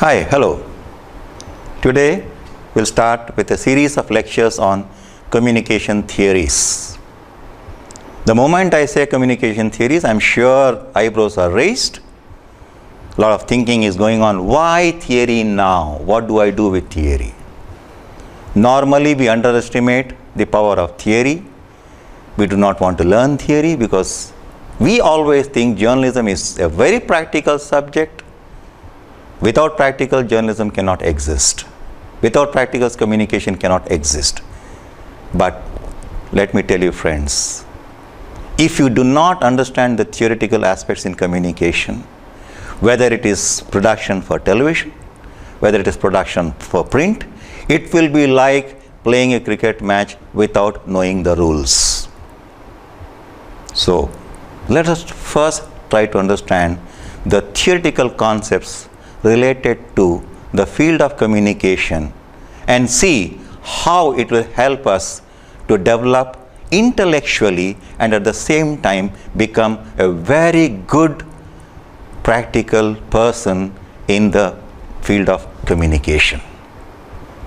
Hi, hello. Today we'll start with a series of lectures on communication theories. The moment I say communication theories, I'm sure eyebrows are raised. A lot of thinking is going on. Why theory now? What do I do with theory? Normally we underestimate the power of theory. We do not want to learn theory because we always think journalism is a very practical subject. Without practical, journalism cannot exist. Without practical, communication cannot exist. But let me tell you, friends, if you do not understand the theoretical aspects in communication, whether it is production for television, whether it is production for print, it will be like playing a cricket match without knowing the rules. So, let us first try to understand the theoretical concepts related to the field of communication and see how it will help us to develop intellectually and at the same time become a very good practical person in the field of communication.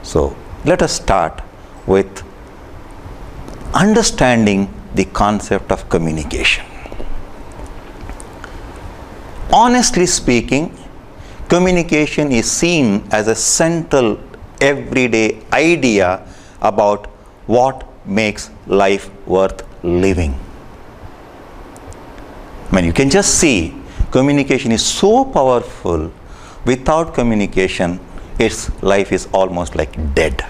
So let us start with understanding the concept of communication. Honestly speaking, communication is seen as a central everyday idea about what makes life worth living. I mean, you can just see communication is so powerful. Without communication, its life is almost like dead.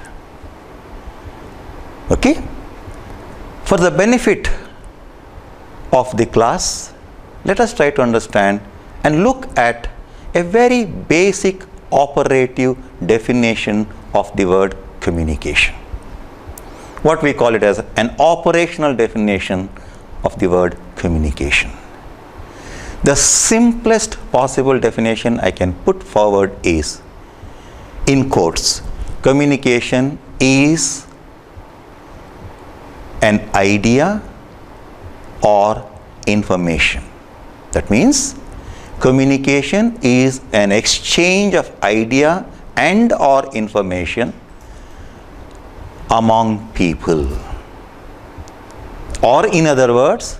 Okay? For the benefit of the class, let us try to understand and look at a very basic operative definition of the word communication. What we call it as an operational definition of the word communication. The simplest possible definition I can put forward is, in quotes, communication is an idea or information. That means communication is an exchange of idea and or information among people. Or in other words,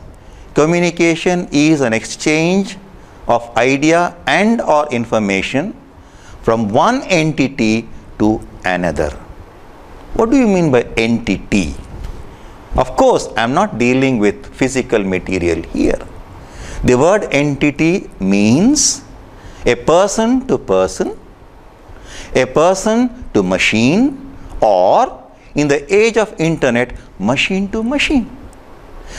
communication is an exchange of idea and or information from one entity to another. What do you mean by entity? Of course, I am not dealing with physical material here. The word entity means a person to person, a person to machine, or in the age of internet, machine to machine.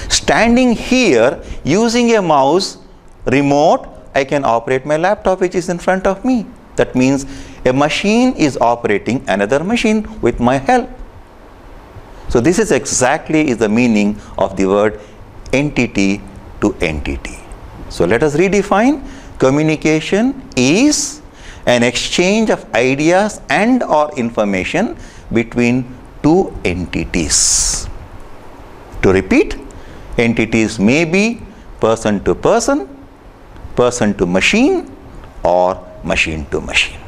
Standing here using a mouse remote, I can operate my laptop which is in front of me. That means a machine is operating another machine with my help. So this is exactly the meaning of the word entity to entity. So let us redefine. Communication is an exchange of ideas and or information between two entities. To repeat, entities may be person to person, person to machine, or machine to machine.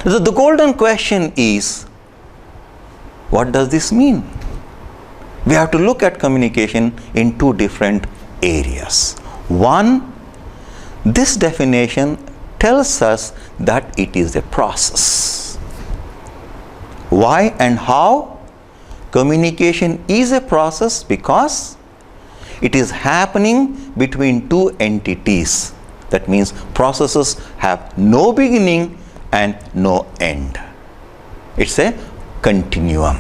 So the golden question is, what does this mean? We have to look at communication in two different areas. One, this definition tells us that it is a process. Why and how? Communication is a process because it is happening between two entities. That means processes have no beginning and no end. It's a continuum.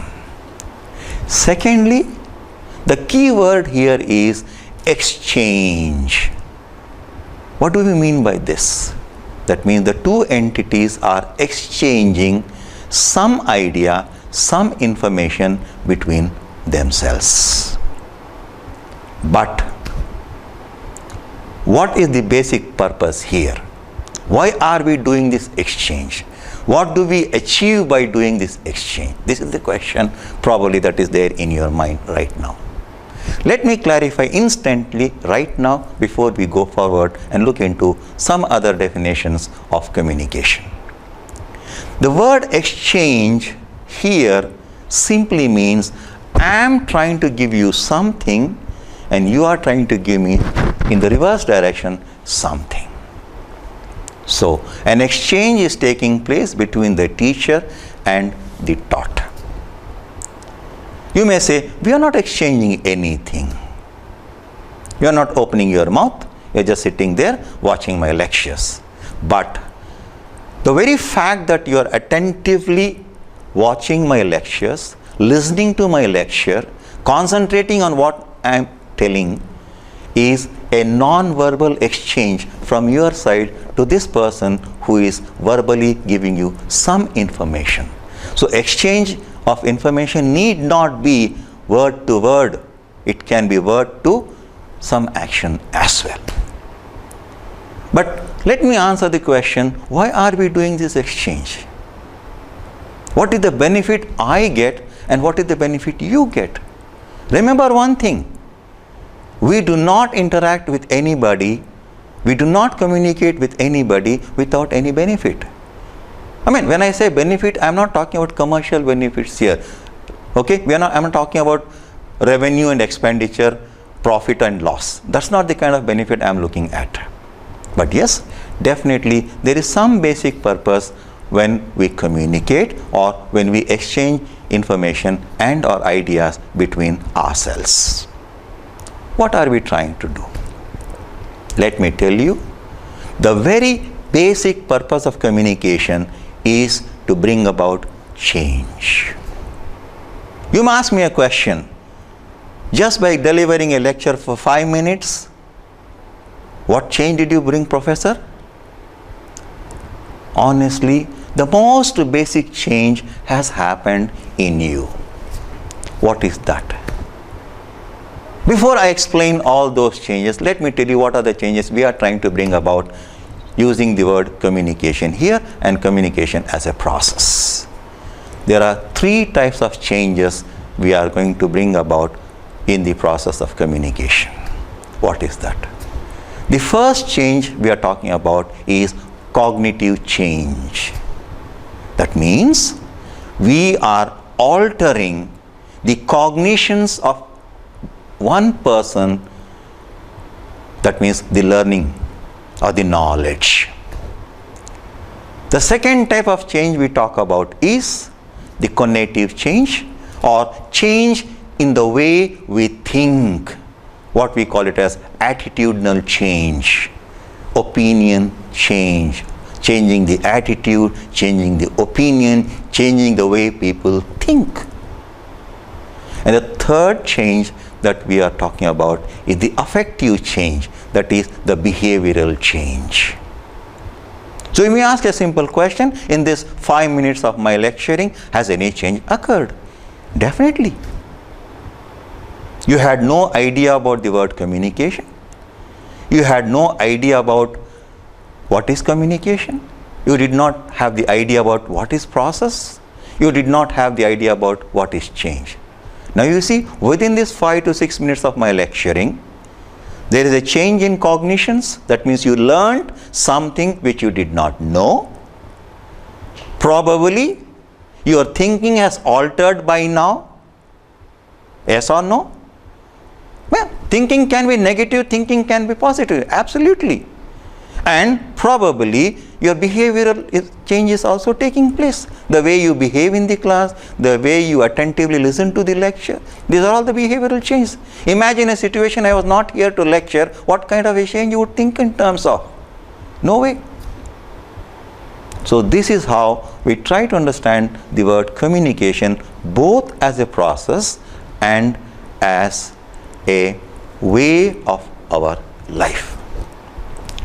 Secondly, the key word here is exchange. What do we mean by this? That means the two entities are exchanging some idea, some information between themselves. But what is the basic purpose here? Why are we doing this exchange? What do we achieve by doing this exchange? This is the question probably that is there in your mind right now. Let me clarify instantly right now before we go forward and look into some other definitions of communication. The word exchange here simply means I am trying to give you something and you are trying to give me in the reverse direction something. So an exchange is taking place between the teacher and the taught. You may say, we are not exchanging anything. You are not opening your mouth, you are just sitting there watching my lectures. But the very fact that you are attentively watching my lectures, listening to my lecture, concentrating on what I am telling is a non-verbal exchange from your side to this person who is verbally giving you some information. So exchange of information need not be word to word. It can be word to some action as well. But let me answer the question, why are we doing this exchange? What is the benefit I get and what is the benefit you get? Remember one thing, we do not interact with anybody, we do not communicate with anybody without any benefit. I mean, when I say benefit, I am not talking about commercial benefits here. Okay, I am not talking about revenue and expenditure, profit and loss. That's not the kind of benefit I am looking at. But yes, definitely there is some basic purpose when we communicate or when we exchange information and or ideas between ourselves. What are we trying to do? Let me tell you, the very basic purpose of communication is to bring about change. You may ask me a question, just by delivering a lecture for 5 minutes, what change did you bring, professor? Honestly, the most basic change has happened in you. What is that? Before I explain all those changes, let me tell you what are the changes we are trying to bring about using the word communication here and communication as a process. There are 3 types of changes we are going to bring about in the process of communication. What is that? The first change we are talking about is cognitive change. That means we are altering the cognitions of one person, that means the learning or the knowledge. The second type of change we talk about is the cognitive change or change in the way we think, what we call it as attitudinal change, opinion change, changing the attitude, changing the opinion, changing the way people think. And the third change that we are talking about is the affective change, that is the behavioral change. So you may ask a simple question, in this 5 minutes of my lecturing, has any change occurred? Definitely. You had no idea about the word communication. You had no idea about what is communication. You did not have the idea about what is process. You did not have the idea about what is change. Now you see, within this 5 to 6 minutes of my lecturing, there is a change in cognitions. That means you learned something which you did not know. Probably your thinking has altered by now. Yes or no? Well, thinking can be negative, thinking can be positive, absolutely. And probably your behavioral change is also taking place. The way you behave in the class, the way you attentively listen to the lecture, these are all the behavioral changes. Imagine a situation, I was not here to lecture, what kind of a change you would think in terms of? No way. So this is how we try to understand the word communication, both as a process and as a way of our life.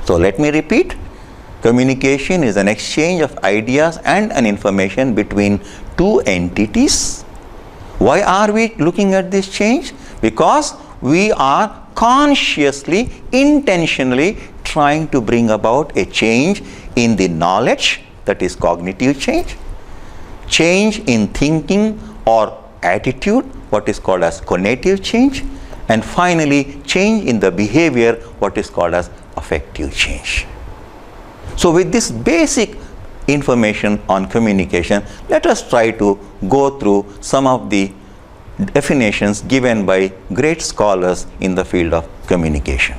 So let me repeat, communication is an exchange of ideas and an information between 2 entities. Why are we looking at this change? Because we are consciously, intentionally trying to bring about a change in the knowledge, that is cognitive change, change in thinking or attitude, what is called as cognitive change, and finally change in the behavior, what is called as affective change. So with this basic information on communication, let us try to go through some of the definitions given by great scholars in the field of communication.